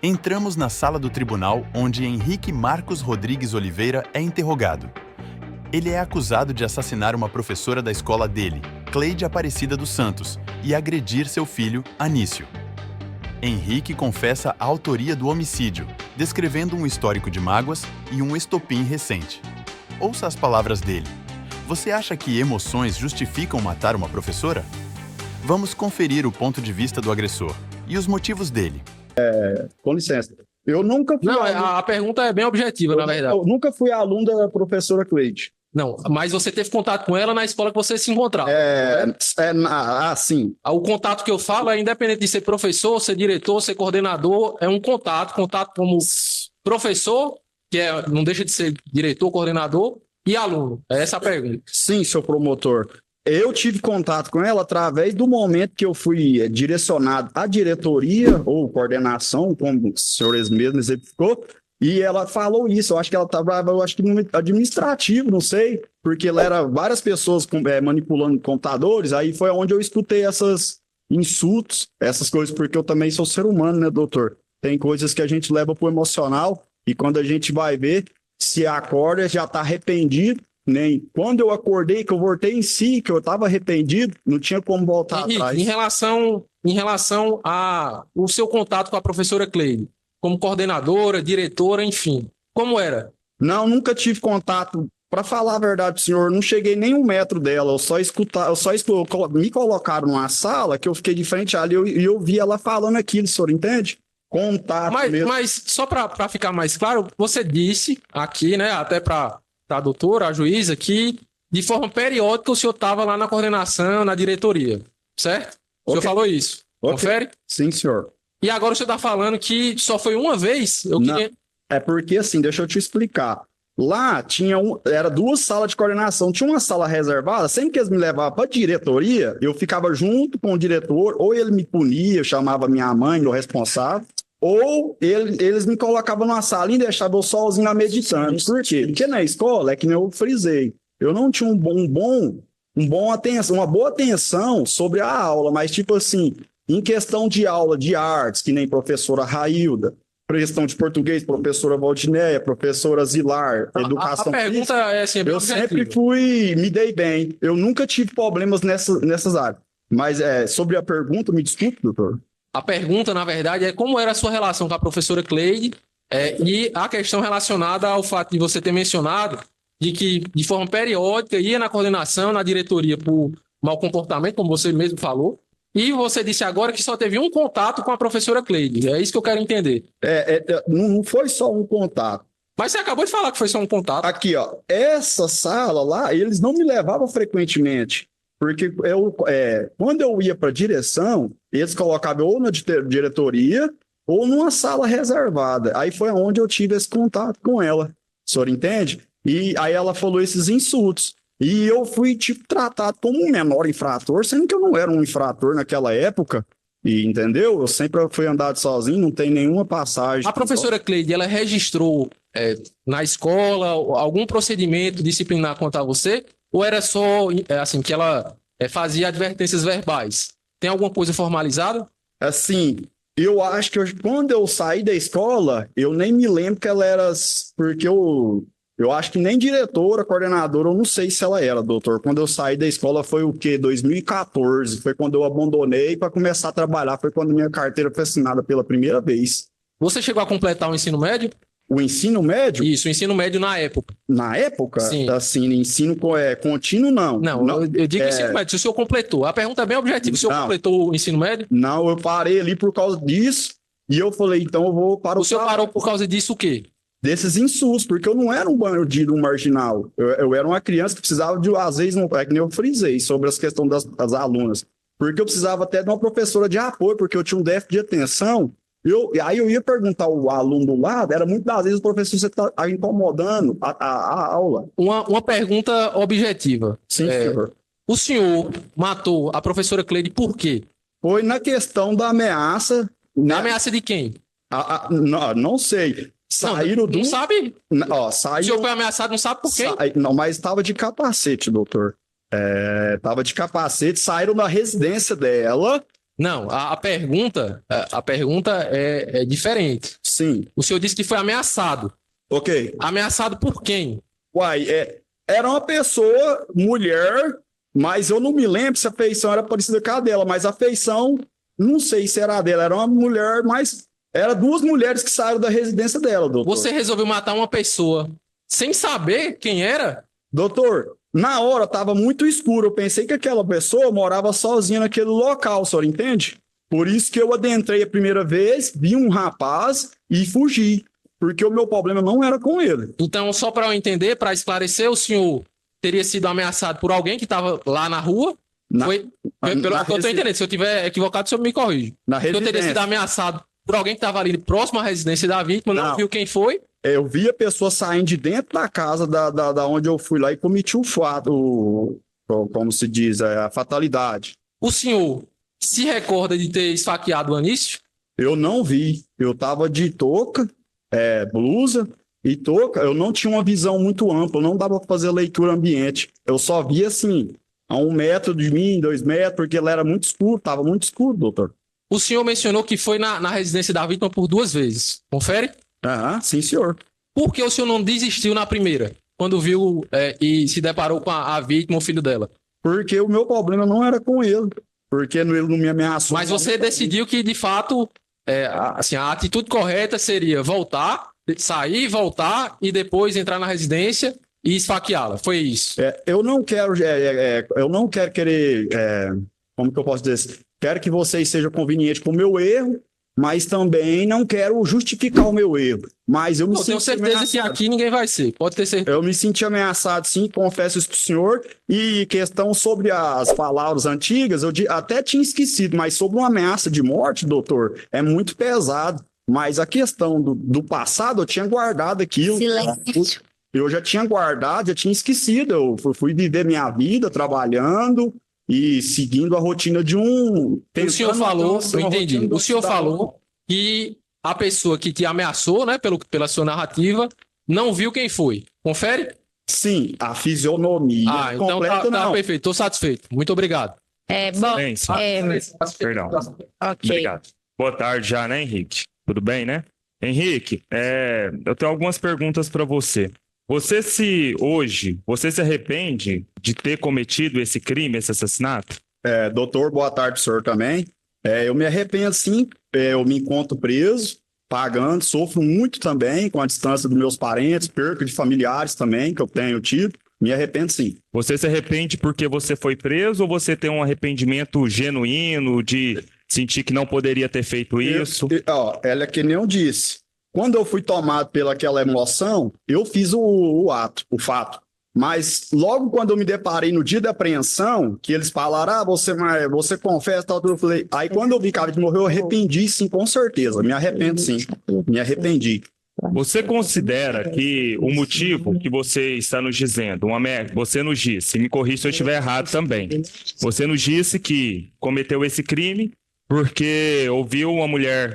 Entramos na sala do tribunal onde Henrique Marcos Rodrigues Oliveira é interrogado. Ele é acusado de assassinar uma professora da escola dele, Cleide Aparecida dos Santos, e agredir seu filho, Anício. Henrique confessa a autoria do homicídio, descrevendo um histórico de mágoas e um estopim recente. Ouça as palavras dele. Você acha que emoções justificam matar uma professora? Vamos conferir o ponto de vista do agressor e os motivos dele. Com licença. Eu nunca fui. Não, a pergunta é bem objetiva, na verdade. Eu nunca fui aluno da professora Cleide. Não, mas você teve contato com ela na escola que você se encontrava. Sim. O contato que eu falo é independente de ser professor, ser diretor, ser coordenador, é um contato como professor, que não deixa de ser diretor, coordenador, e aluno. É essa a pergunta. Sim, seu promotor. Eu tive contato com ela através do momento que eu fui direcionado à diretoria ou coordenação, como os senhores mesmos exemplificou, e ela falou isso. Eu acho que ela estava, no administrativo, não sei, porque ela era várias pessoas manipulando computadores, aí foi onde eu escutei esses insultos, essas coisas, porque eu também sou ser humano, né, doutor? Tem coisas que a gente leva pro emocional, e quando a gente vai ver, se acorda, já está arrependido. Nem quando eu acordei, que eu voltei em si, que eu estava arrependido, não tinha como voltar atrás. Em relação a o seu contato com a professora Cleide, como coordenadora, diretora, enfim, como era? Não, nunca tive contato. Para falar a verdade, senhor, não cheguei nem 1 metro dela. Me colocaram numa sala que eu fiquei de frente ali e eu vi ela falando aquilo, o senhor entende? Contato mesmo. Mas só para ficar mais claro, você disse aqui, né, até para a doutora, a juíza, que de forma periódica o senhor estava lá na coordenação, na diretoria, certo? O senhor falou isso. Confere? Sim, senhor. E agora o senhor está falando que só foi uma vez? É porque, assim, deixa eu te explicar. Lá era 2 salas de coordenação. Tinha uma sala reservada, sempre que eles me levavam para a diretoria, eu ficava junto com o diretor, ou ele me punia, eu chamava minha mãe, meu responsável, ou eles me colocavam numa sala e deixavam eu sozinho lá meditando. Por quê? Porque na escola, é que nem eu frisei, eu não tinha uma boa atenção sobre a aula, mas tipo assim, em questão de aula de artes, que nem professora Railda, questão de português, professora Valdinéia, professora Zilar, educação física. A pergunta é assim, eu sempre me dei bem. Eu nunca tive problemas nessas áreas. Mas sobre a pergunta, me desculpe, doutor. A pergunta, na verdade, é como era a sua relação com a professora Cleide e a questão relacionada ao fato de você ter mencionado de que, de forma periódica, ia na coordenação, na diretoria por mau comportamento, como você mesmo falou, e você disse agora que só teve um contato com a professora Cleide. É isso que eu quero entender. Não foi só um contato. Mas você acabou de falar que foi só um contato. Aqui, ó, essa sala lá, eles não me levavam frequentemente. Porque quando eu ia para a direção, eles colocavam ou na diretoria ou numa sala reservada. Aí foi onde eu tive esse contato com ela. O senhor entende? E aí ela falou esses insultos. E eu fui, tratado como um menor infrator, sendo que eu não era um infrator naquela época. E, entendeu? Eu sempre fui andado sozinho, não tem nenhuma passagem. A professora Cleide, ela registrou na escola algum procedimento disciplinar contra você? Ou era só assim que ela fazia advertências verbais? Tem alguma coisa formalizada? Assim, eu acho que quando eu saí da escola, eu nem me lembro que ela era... Porque eu acho que nem diretora, coordenadora, eu não sei se ela era, doutor. Quando eu saí da escola foi o quê? 2014. Foi quando eu abandonei para começar a trabalhar. Foi quando minha carteira foi assinada pela primeira vez. Você chegou a completar o ensino médio? O ensino médio? Isso, o ensino médio na época. Na época? Sim. Assim, ensino contínuo, não. Não, eu digo ensino médio, se o senhor completou. A pergunta é bem objetiva. O senhor completou o ensino médio? Não, eu parei ali por causa disso. E eu falei, então eu vou para o... O senhor parou por causa disso o quê? Desses insultos, porque eu não era um bandido, um marginal. Eu era uma criança que precisava de, às vezes, é que nem eu frisei sobre as questões das alunas. Porque eu precisava até de uma professora de apoio, porque eu tinha um déficit de atenção. Aí eu ia perguntar ao aluno do lado, era muitas das vezes o professor você está incomodando a aula. Uma pergunta objetiva. Sim, senhor. O senhor matou a professora Cleide por quê? Foi na questão da ameaça. Na ameaça de quem? Não sei. Saíram não sabe? Saiu... O senhor foi ameaçado, não sabe por quê? Não, mas estava de capacete, doutor. Estava de capacete, saíram da residência dela Não, a pergunta é diferente. Sim, O senhor disse que foi ameaçado. ok. Ameaçado por quem? Uai, era uma pessoa, mulher, mas eu não me lembro se a feição era parecida com a dela, mas a feição, não sei se era a dela, era uma mulher, mas era duas mulheres que saíram da residência dela, doutor. Você resolveu matar uma pessoa sem saber quem era? Doutor, na hora estava muito escuro, eu pensei que aquela pessoa morava sozinha naquele local, o senhor entende? Por isso que eu adentrei a primeira vez, vi um rapaz e fugi, porque o meu problema não era com ele. Então, só para eu entender, para esclarecer, o senhor teria sido ameaçado por alguém que estava lá na rua? Na- Pelo que eu estou entendendo, se eu estiver equivocado, o senhor me corrige. Na O senhor teria sido residência. ameaçado por alguém que estava ali próximo à residência da vítima, não Não. viu quem foi? Eu vi a pessoa saindo de dentro da casa da onde eu fui lá e cometi o fato, como se diz, a fatalidade. O senhor se recorda de ter esfaqueado o Anísio? Eu não vi, eu tava de touca, blusa e touca, eu não tinha uma visão muito ampla, não dava para fazer leitura ambiente. Eu só via assim, a 1 metro de mim, 2 metros, porque ela era muito escuro, tava muito escuro, doutor. O senhor mencionou que foi na residência da vítima por 2 vezes. Confere? Ah, sim, senhor. Por que o senhor não desistiu na primeira, quando viu e se deparou com a vítima, o filho dela? Porque o meu problema não era com ele, porque ele não me ameaçou. Mas você decidiu que, de fato, a atitude correta seria voltar, sair, voltar e depois entrar na residência e esfaqueá-la. Foi isso. Eu não quero, como que eu posso dizer? Quero que vocês sejam convenientes com o meu erro, mas também não quero justificar o meu erro. Mas eu me Eu tenho senti certeza que aqui ninguém vai ser. Pode ter certeza. Eu me senti ameaçado, sim, confesso isso pro senhor. E questão sobre as palavras antigas, até tinha esquecido, mas sobre uma ameaça de morte, doutor, é muito pesado. Mas a questão do passado, eu tinha guardado aquilo. Silêncio. Eu já tinha guardado, já tinha esquecido. Eu fui viver minha vida trabalhando e seguindo a rotina de um. O senhor falou, tentando eu uma entendi. rotina do O senhor cidadão. falou que a pessoa que te ameaçou, né, pela sua narrativa, não viu quem foi. Confere? Sim, a fisionomia Então completa tá não. perfeito. Estou satisfeito. Muito obrigado. Bom, Silêncio. Perdão. ok. Obrigado. Boa tarde já, né, Henrique? Tudo bem, né? Henrique, eu tenho algumas perguntas para você. Você se arrepende de ter cometido esse crime, esse assassinato? Doutor, boa tarde, senhor também. Eu me arrependo, sim. Eu me encontro preso, pagando, sofro muito também com a distância dos meus parentes, perca de familiares também que eu tenho tido. Me arrependo, sim. Você se arrepende porque você foi preso ou você tem um arrependimento genuíno de sentir que não poderia ter feito isso? Ela que nem eu disse. Quando eu fui tomado pelaquela emoção, eu fiz o fato. Mas logo quando eu me deparei no dia da apreensão, que eles falaram, você confessa, tal, eu falei, aí quando eu vi que a vítima morreu, eu arrependi, sim, com certeza. Me arrependo, sim. Me arrependi. Você considera que o motivo que você está nos dizendo, você nos disse, me corrija se eu estiver errado também, você nos disse que cometeu esse crime porque ouviu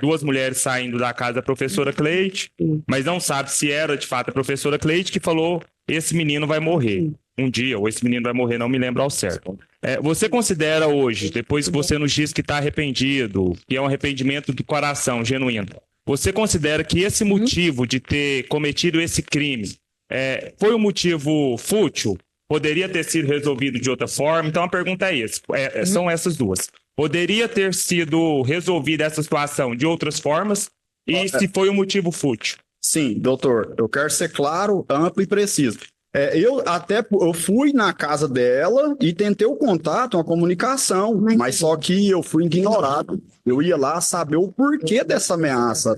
duas mulheres saindo da casa da professora Cleide, mas não sabe se era de fato a professora Cleide que falou, esse menino vai morrer um dia, ou esse menino vai morrer, não me lembro ao certo. Você considera hoje, depois que você nos diz que está arrependido, que é um arrependimento de coração genuíno, você considera que esse motivo de ter cometido esse crime foi um motivo fútil? Poderia ter sido resolvido de outra forma? Então a pergunta é essa, são essas duas. Poderia ter sido resolvida essa situação de outras formas? E se foi um motivo fútil? Sim, doutor, eu quero ser claro, amplo e preciso. Eu fui na casa dela e tentei o contato, uma comunicação, mas só que eu fui ignorado. Eu ia lá saber o porquê dessa ameaça.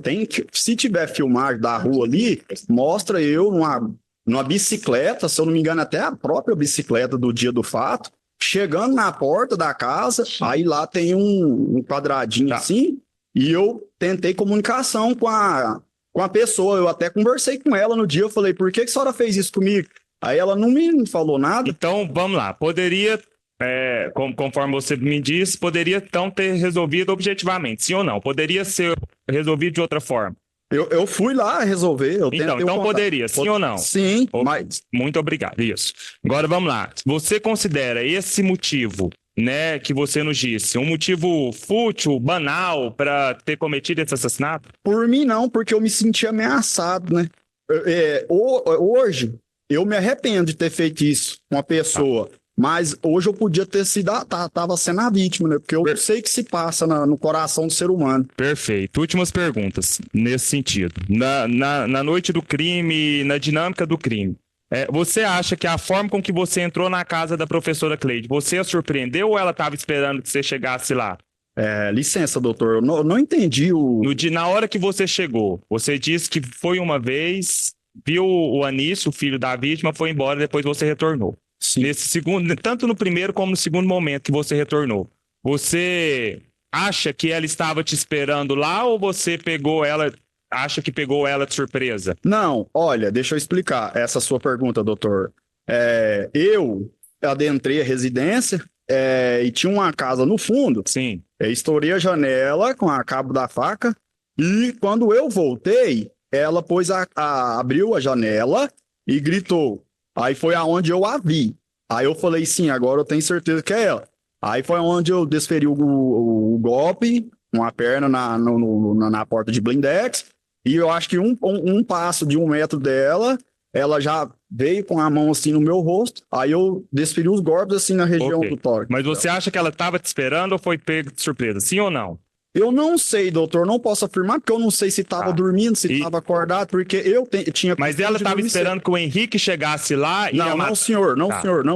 Se tiver filmagem da rua ali, mostra eu numa bicicleta, se eu não me engano, até a própria bicicleta do dia do fato, chegando na porta da casa, aí lá tem um quadradinho assim, e eu tentei comunicação com a pessoa, eu até conversei com ela no dia, eu falei, por que a senhora fez isso comigo? Aí ela não me falou nada. Então, vamos lá, poderia, conforme você me disse, poderia então ter resolvido objetivamente, sim ou não? Poderia ser resolvido de outra forma? Eu fui lá resolver. Então poderia, sim ou não? Sim, mas... Muito obrigado, isso. Agora vamos lá. Você considera esse motivo né, que você nos disse? Um motivo fútil, banal, para ter cometido esse assassinato? Por mim, não, porque eu me senti ameaçado, né? Hoje, eu me arrependo de ter feito isso com uma pessoa, mas hoje eu podia ter sido, tava sendo a vítima, né? Porque eu sei que se passa no coração do ser humano. Perfeito. Últimas perguntas nesse sentido. Na noite do crime, na dinâmica do crime, você acha que a forma com que você entrou na casa da professora Cleide, você a surpreendeu ou ela estava esperando que você chegasse lá? Licença, doutor, eu não entendi Na hora que você chegou, você disse que foi uma vez, viu o Anísio, o filho da vítima, foi embora, depois você retornou. Sim. Nesse segundo, tanto no primeiro como no segundo momento que você retornou, você acha que ela estava te esperando lá ou você acha que pegou ela de surpresa? Não, olha, deixa eu explicar essa sua pergunta, doutor. Eu adentrei a residência e tinha uma casa no fundo. Sim. Estourei a janela com a cabo da faca e quando eu voltei, ela abriu a janela e gritou. Aí foi aonde eu a vi. Aí eu falei, sim, agora eu tenho certeza que é ela. Aí foi onde eu desferi o golpe, uma perna na porta de blindex, e eu acho que um passo de 1 metro dela, ela já veio com a mão assim no meu rosto, aí eu desferi os golpes assim na região do tórax. Mas você acha que ela estava te esperando ou foi pego de surpresa? Sim ou não? Eu não sei, doutor, não posso afirmar, porque eu não sei se estava dormindo, se estava acordado, porque eu tinha... Mas ela estava esperando que o Henrique chegasse lá e... Não, senhor, não,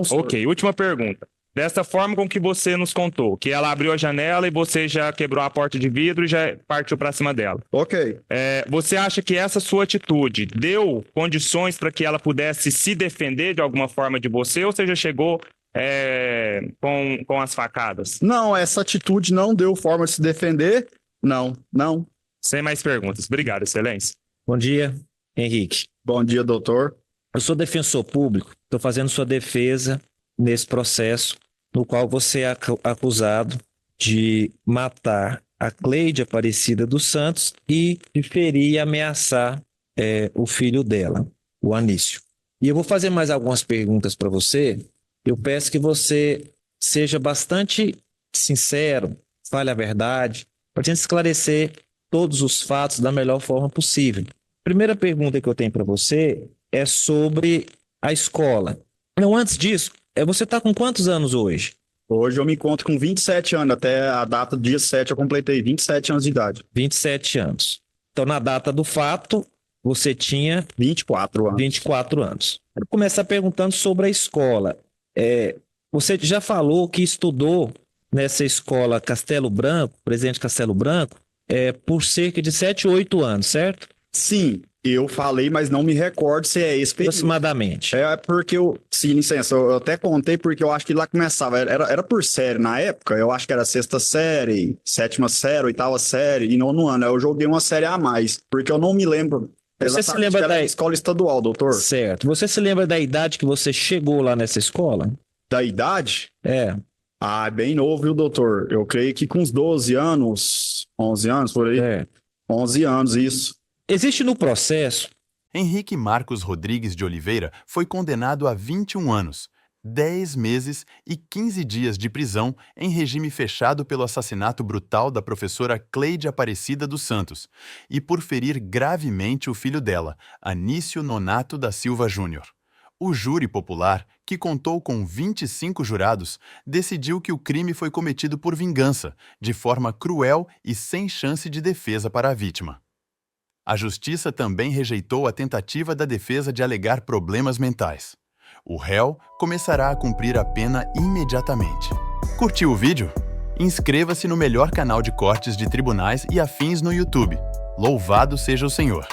senhor. Ok, última pergunta. Dessa forma com que você nos contou, que ela abriu a janela e você já quebrou a porta de vidro e já partiu para cima dela. Ok. Você acha que essa sua atitude deu condições para que ela pudesse se defender de alguma forma de você ou você já chegou com as facadas? Não, essa atitude não deu forma de se defender. Não. Sem mais perguntas. Obrigado, Excelência. Bom dia, Henrique. Bom dia, doutor. Eu sou defensor público, estou fazendo sua defesa nesse processo no qual você é acusado de matar a Cleide Aparecida dos Santos e de ferir e ameaçar o filho dela, o Anísio. E eu vou fazer mais algumas perguntas para você. Eu peço que você seja bastante sincero, fale a verdade, para a gente esclarecer todos os fatos da melhor forma possível. Primeira pergunta que eu tenho para você é sobre a escola. Não, antes disso, você está com quantos anos hoje? Hoje eu me encontro com 27 anos, até a data do dia 7 eu completei 27 anos de idade. 27 anos. Então, na data do fato, você tinha 24 anos. 24 anos. Vou começar perguntando sobre a escola. Você já falou que estudou nessa escola Castelo Branco, Presidente Castelo Branco, por cerca de 7 ou 8 anos, certo? Sim, eu falei, mas não me recordo se é esse período. Aproximadamente. Porque sim, licença, eu até contei porque eu acho que lá começava, era por série na época, eu acho que era 6ª série, 7ª série, 8ª série, e 9º ano, eu joguei uma série a mais, porque eu não me lembro. Você se lembra da escola estadual, doutor? Certo. Você se lembra da idade que você chegou lá nessa escola? Da idade? Bem novo, viu, doutor? Eu creio que com uns 12 anos, 11 anos, por aí. 11 anos, isso. Existe no processo... Henrique Marcos Rodrigues de Oliveira foi condenado a 21 anos, 10 meses e 15 dias de prisão em regime fechado pelo assassinato brutal da professora Cleide Aparecida dos Santos e por ferir gravemente o filho dela, Anísio Nonato da Silva Júnior. O júri popular, que contou com 25 jurados, decidiu que o crime foi cometido por vingança, de forma cruel e sem chance de defesa para a vítima. A Justiça também rejeitou a tentativa da defesa de alegar problemas mentais. O réu começará a cumprir a pena imediatamente. Curtiu o vídeo? Inscreva-se no melhor canal de cortes de tribunais e afins no YouTube. Louvado seja o Senhor!